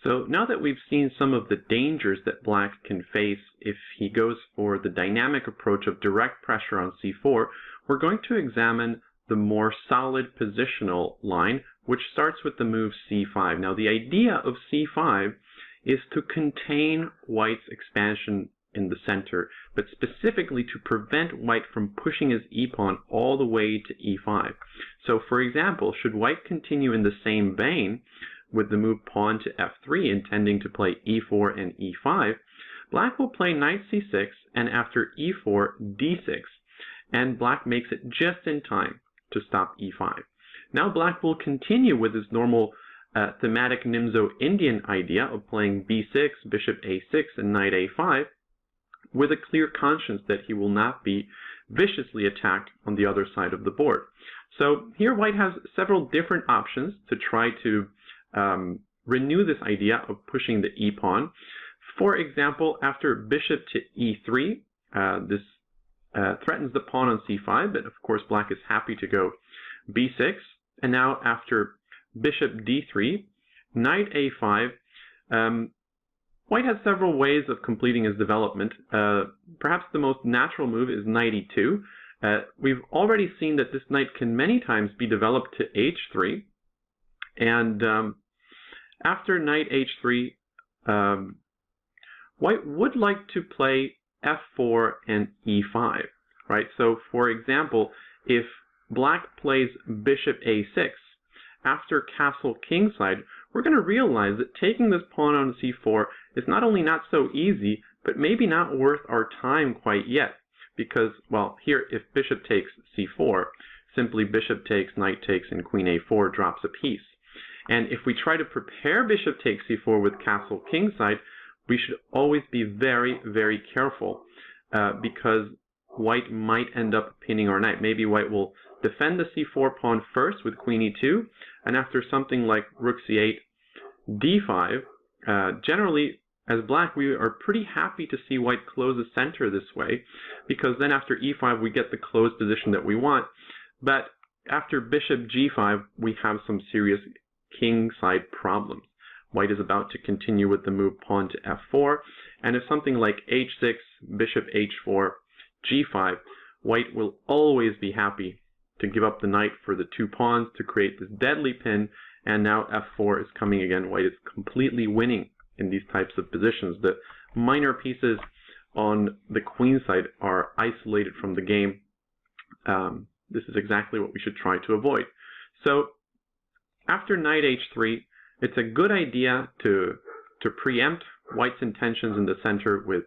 So now that we've seen some of the dangers that black can face if he goes for the dynamic approach of direct pressure on c4, we're going to examine the more solid positional line, which starts with the move c5. Now the idea of c5 is to contain white's expansion in the center, but specifically to prevent white from pushing his e-pawn all the way to e5. So for example, should white continue in the same vein with the move pawn to f3, intending to play e4 and e5, black will play knight c6 and after e4, d6, and black makes it just in time to stop e5. Now black will continue with his normal thematic Nimzo Indian idea of playing b6, bishop a6, and knight a5, with a clear conscience that he will not be viciously attacked on the other side of the board. So here white has several different options to try to renew this idea of pushing the e-pawn. For example, after bishop to e3, this threatens the pawn on c5, but of course black is happy to go b6. And now after bishop d3, knight a5, white has several ways of completing his development. Perhaps the most natural move is knight e2. We've already seen that this knight can many times be developed to h3. And after knight h3, white would like to play f4 and e5, right? So for example, if black plays bishop a6, after castle kingside, we're going to realize that taking this pawn on c4 is not only not so easy, but maybe not worth our time quite yet. Because, well, here, if bishop takes c4, simply bishop takes, knight takes, and queen a4 drops a piece. And if we try to prepare bishop takes c4 with castle kingside, we should always be very, very careful because white might end up pinning our knight. Maybe white will defend the c4 pawn first with queen e2, and after something like rook c8, d5, generally, as black, we are pretty happy to see white close the center this way, because then after e5, we get the closed position that we want. But after bishop g5, we have some serious kingside problems. White is about to continue with the move pawn to f4, and if something like h6, bishop h4, g5, white will always be happy to give up the knight for the two pawns to create this deadly pin, and now f4 is coming again. White is completely winning in these types of positions. The minor pieces on the queen side are isolated from the game. This is exactly what we should try to avoid. So after knight h3, it's a good idea to preempt white's intentions in the center with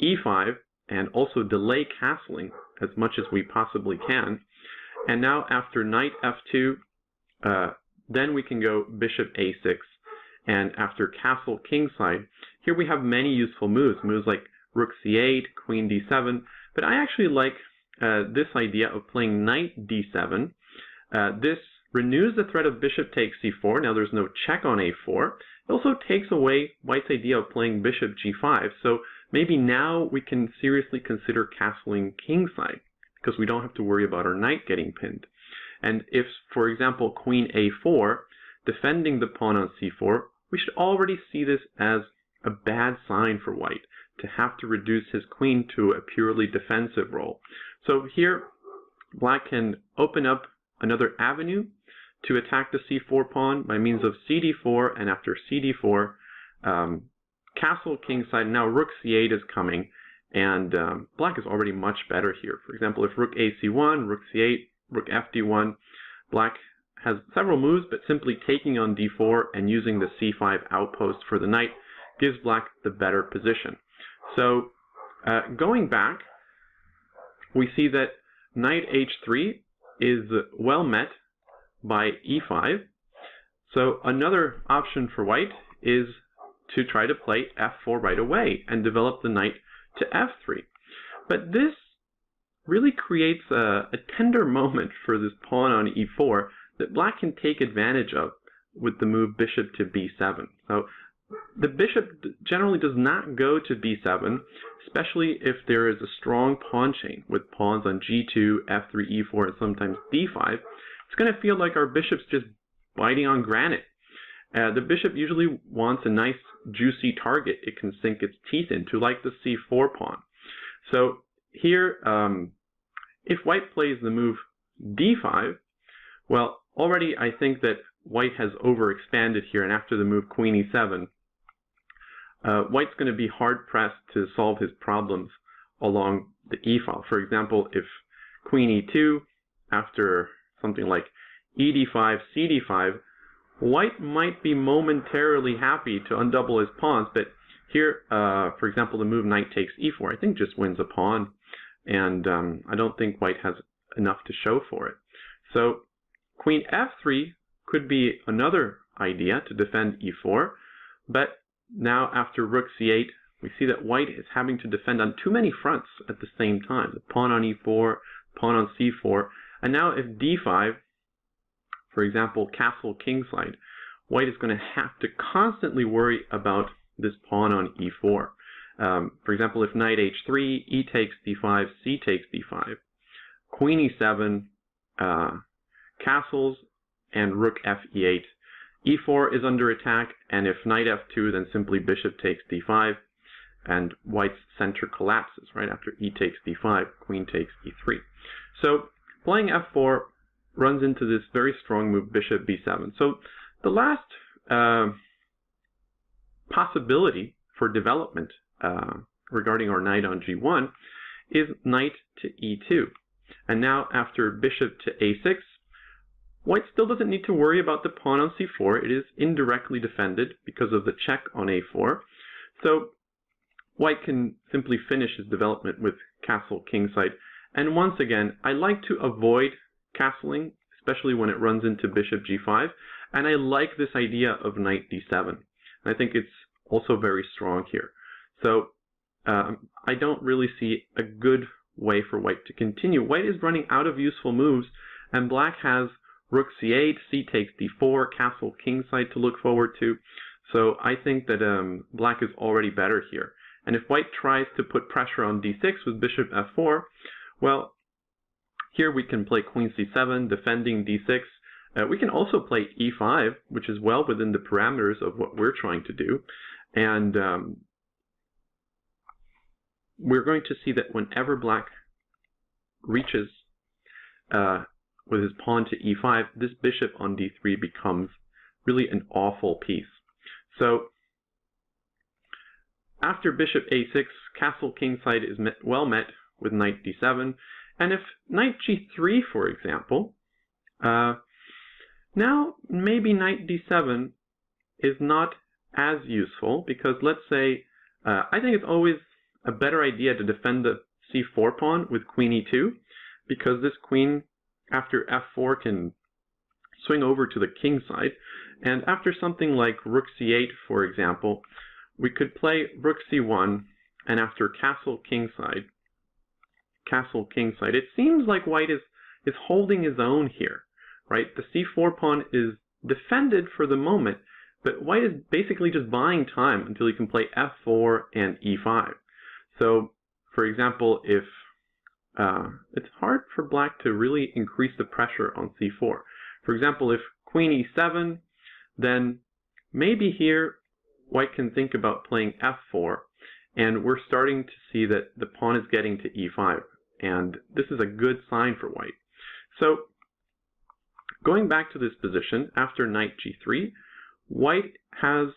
e5 and also delay castling as much as we possibly can. And now after knight f2, then we can go bishop a6. And after castle kingside, here we have many useful moves like rook c8, queen d7. But I actually like this idea of playing knight d7. This renews the threat of bishop takes c4. Now there's no check on a4. It also takes away white's idea of playing bishop g5. So maybe now we can seriously consider castling kingside, because we don't have to worry about our knight getting pinned. And if, for example, queen a4, defending the pawn on c4, we should already see this as a bad sign for white, to have to reduce his queen to a purely defensive role. So here, black can open up another avenue to attack the c4 pawn by means of cd4, and after cd4, castle kingside. Now rook c8 is coming, and black is already much better here. For example, if rook ac1, rook c8, rook fd1, black has several moves, but simply taking on d4 and using the c5 outpost for the knight gives black the better position. So going back, we see that knight h3 is well met by e5. So another option for white is to try to play f4 right away and develop the knight to f3. But this really creates a tender moment for this pawn on e4 that black can take advantage of with the move bishop to b7. So the bishop generally does not go to b7, especially if there is a strong pawn chain with pawns on g2, f3, e4, and sometimes d5. It's going to feel like our bishop's just biting on granite. the bishop usually wants a nice juicy target it can sink its teeth into, like the c4 pawn. So here, if white plays the move d5, well, already I think that white has overexpanded here, and after the move queen e7, white's going to be hard-pressed to solve his problems along the e file. For example, if queen e2, after something like ed5, cd5, white might be momentarily happy to undouble his pawns, but here, for example, the move knight takes e4, I think just wins a pawn, and I don't think white has enough to show for it. So queen f3 could be another idea to defend e4, but now after rook c8, we see that white is having to defend on too many fronts at the same time. The pawn on e4, pawn on c4, and now if d5, for example, castle kingside, white is going to have to constantly worry about this pawn on e4. For example, if knight h3, e takes d5, c takes d5, queen e7, castles, and rook f e8. e4 is under attack, and if knight f2, then simply bishop takes d5, and white's center collapses right after e takes d5, queen takes e3. So playing f4 runs into this very strong move, bishop b7. So the last possibility for development regarding our knight on g1 is knight to e2. And now after bishop to a6, white still doesn't need to worry about the pawn on c4. It is indirectly defended because of the check on a4. So white can simply finish his development with castle kingside. And once again, I like to avoid castling, especially when it runs into bishop g5. And I like this idea of knight d7. And I think it's also very strong here. So I don't really see a good way for white to continue. White is running out of useful moves, and black has rook c8, c takes d4, castle kingside to look forward to. So I think that black is already better here. And if white tries to put pressure on d6 with bishop f4, well, here we can play queen c7, defending d6. We can also play e5, which is well within the parameters of what we're trying to do. And we're going to see that whenever black reaches with his pawn to e5, this bishop on d3 becomes really an awful piece. So after bishop a6, castle kingside is well met with knight d7. And if knight g3, for example, now maybe knight d7 is not as useful, because let's say, I think it's always a better idea to defend the c4 pawn with queen e2, because this queen after f4 can swing over to the king side. And after something like rook c8, for example, we could play rook c1, and after castle kingside, it seems like white is holding his own here, right? The c4 pawn is defended for the moment, but white is basically just buying time until he can play f4 and e5. So, for example, if it's hard for black to really increase the pressure on c4. For example, if queen e7, then maybe here white can think about playing f4, and we're starting to see that the pawn is getting to e5, and this is a good sign for white. So, going back to this position, after knight g3, white has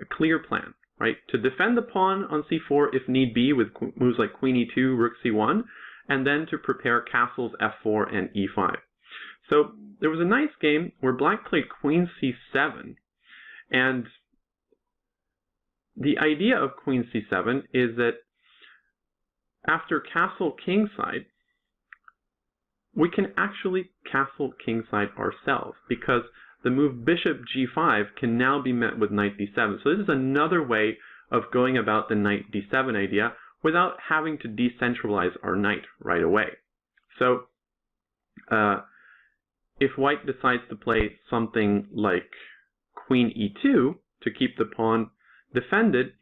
a clear plan, right? To defend the pawn on c4 if need be with moves like queen e2, rook c1, and then to prepare castles f4 and e5. So there was a nice game where black played queen c7, and the idea of queen c7 is that after castle kingside, we can actually castle kingside ourselves, because the move bishop g5 can now be met with knight d7. So this is another way of going about the knight d7 idea without having to decentralize our knight right away. So if white decides to play something like queen e2 to keep the pawn defended,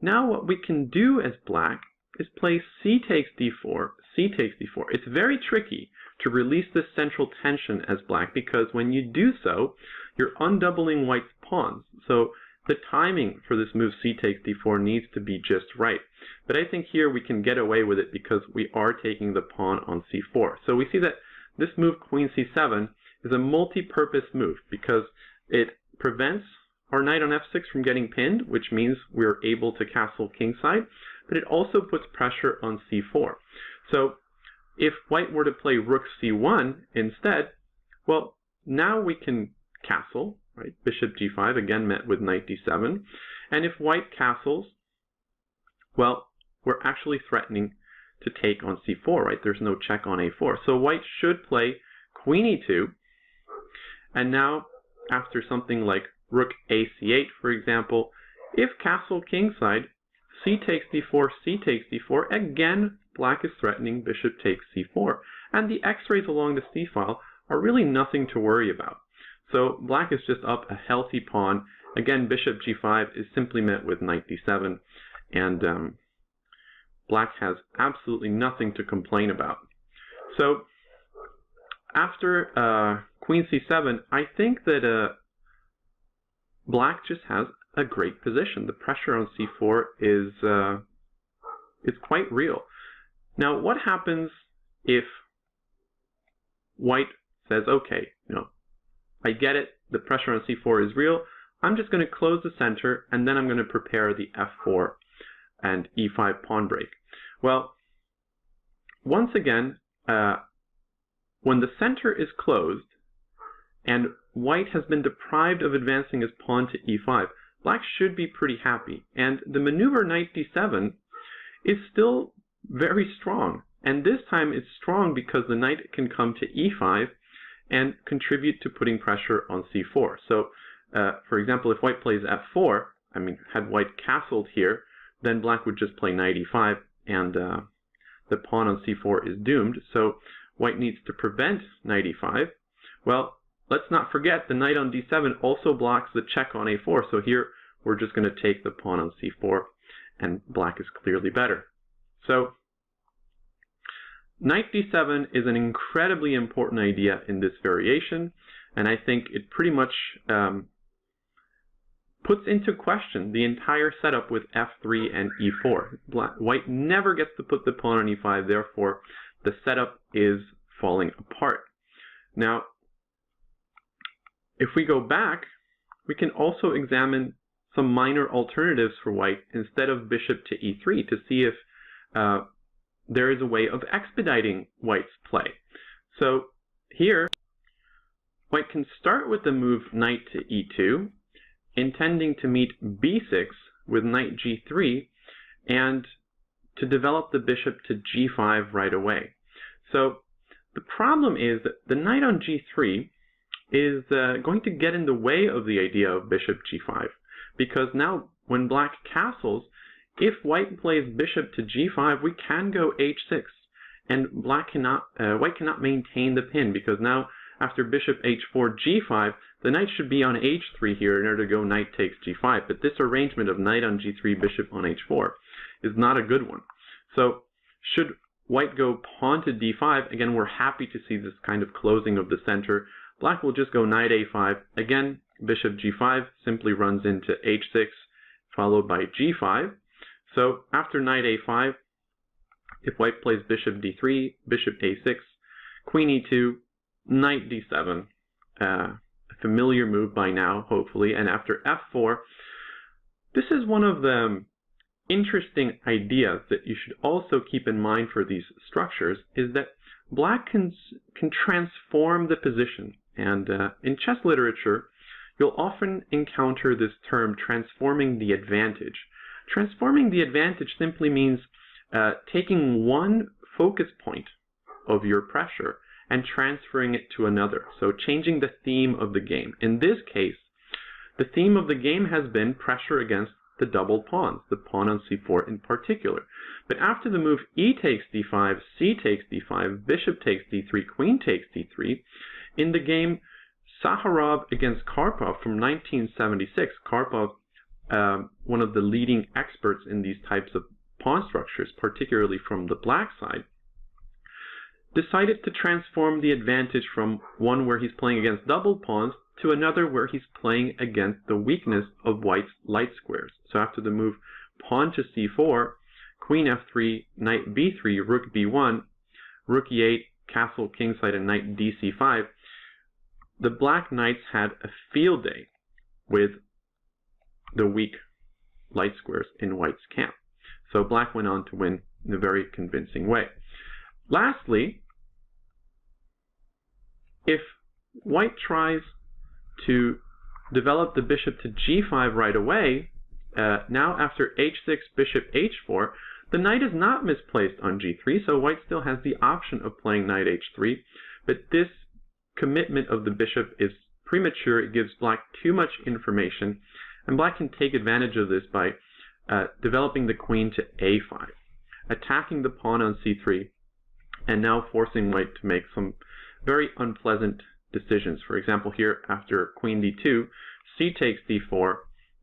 now what we can do as black is play c takes d4, c takes d4. It's very tricky, to release this central tension as black, because when you do so, you're undoubling white's pawns. So the timing for this move c takes d4 needs to be just right. But I think here we can get away with it because we are taking the pawn on c4. So we see that this move, queen c7, is a multi-purpose move because it prevents our knight on f6 from getting pinned, which means we're able to castle kingside, but it also puts pressure on c4. So if white were to play rook c1 instead, well, now we can castle, right? Bishop g5, again met with knight d7. And if white castles, well, we're actually threatening to take on c4, right? There's no check on a4. So white should play queen e2. And now, after something like rook a c8, for example, if castle kingside, c takes d4, c takes d4, again, black is threatening bishop takes c4. And the x-rays along the c-file are really nothing to worry about. So black is just up a healthy pawn. Again, bishop g5 is simply met with knight d7. And black has absolutely nothing to complain about. So after queen c7, I think that black just has a great position. The pressure on c4 is quite real. Now, what happens if white says, okay, I get it, the pressure on c4 is real, I'm just going to close the center, and then I'm going to prepare the f4 and e5 pawn break. Well, once again, when the center is closed, and white has been deprived of advancing his pawn to e5, black should be pretty happy. And the maneuver knight d7 is still very strong. And this time it's strong because the knight can come to e5 and contribute to putting pressure on c4. So, for example, if white plays f4, had white castled here, then black would just play knight e5, and the pawn on c4 is doomed. So white needs to prevent knight e5. Well, let's not forget the knight on d7 also blocks the check on a4. So here we're just going to take the pawn on c4, and black is clearly better. So knight d7 is an incredibly important idea in this variation, and I think it pretty much puts into question the entire setup with f3 and e4. White never gets to put the pawn on e5, therefore the setup is falling apart. Now, if we go back, we can also examine some minor alternatives for white instead of bishop to e3 to see if there is a way of expediting white's play. So here, white can start with the move knight to e2, intending to meet b6 with knight g3, and to develop the bishop to g5 right away. So the problem is that the knight on g3 is going to get in the way of the idea of bishop g5, because now when black castles, if white plays bishop to g5, we can go h6, and white cannot maintain the pin, because now after bishop h4 g5, the knight should be on h3 here in order to go knight takes g5, but this arrangement of knight on g3, bishop on h4 is not a good one. So should white go pawn to d5, again, we're happy to see this kind of closing of the center. Black will just go knight a5. Again, bishop g5 simply runs into h6, followed by g5. So after knight a5, if white plays bishop d3, bishop a6, queen e2, knight d7, a familiar move by now, hopefully. And after f4, this is one of the interesting ideas that you should also keep in mind for these structures, is that black can transform the position. And in chess literature, you'll often encounter this term, transforming the advantage. Transforming the advantage simply means taking one focus point of your pressure and transferring it to another. So changing the theme of the game. In this case, the theme of the game has been pressure against the double pawns, the pawn on c4 in particular. But after the move e takes d5, c takes d5, bishop takes d3, queen takes d3, in the game Sakharov against Karpov from 1976, Karpov, one of the leading experts in these types of pawn structures, particularly from the black side, decided to transform the advantage from one where he's playing against double pawns to another where he's playing against the weakness of white's light squares. So after the move pawn to c4, queen f3, knight b3, rook b1, rook e8, castle kingside, and knight dc5, the black knights had a field day with the weak light squares in white's camp. So black went on to win in a very convincing way. Lastly, if white tries to develop the bishop to g5 right away, now after h6, bishop h4, the knight is not misplaced on g3, so white still has the option of playing knight h3, but this commitment of the bishop is premature. It gives black too much information, and black can take advantage of this by developing the queen to a5, attacking the pawn on c3, and now forcing white to make some very unpleasant decisions. For example, here after queen d2, c takes d4.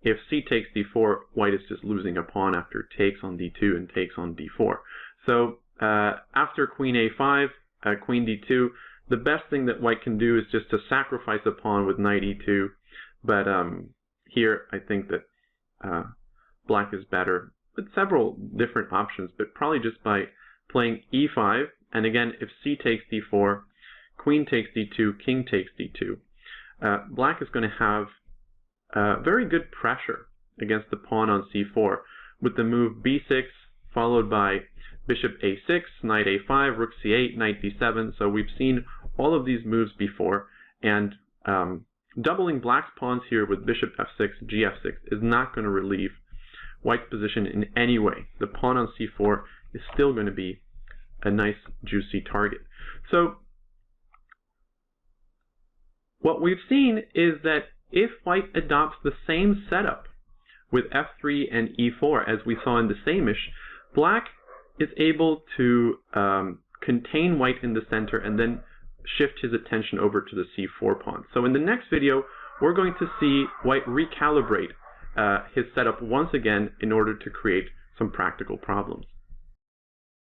If c takes d4, white is just losing a pawn after takes on d2 and takes on d4. So after queen a5, queen d2, the best thing that white can do is just to sacrifice a pawn with knight e2. But here I think that black is better with several different options, but probably just by playing e5. And again, if c takes d4, queen takes d2, king takes d2, black is going to have very good pressure against the pawn on c4 with the move b6 followed by bishop a6, knight a5, rook c8, knight d7. So we've seen all of these moves before, and doubling black's pawns here with bishop f6, gf6 is not going to relieve white's position in any way. The pawn on c4 is still going to be a nice juicy target. So what we've seen is that if white adopts the same setup with f3 and e4 as we saw in the Samisch, black is able to contain white in the center and then shift his attention over to the c4 pawn. So in the next video, we're going to see white recalibrate his setup once again in order to create some practical problems.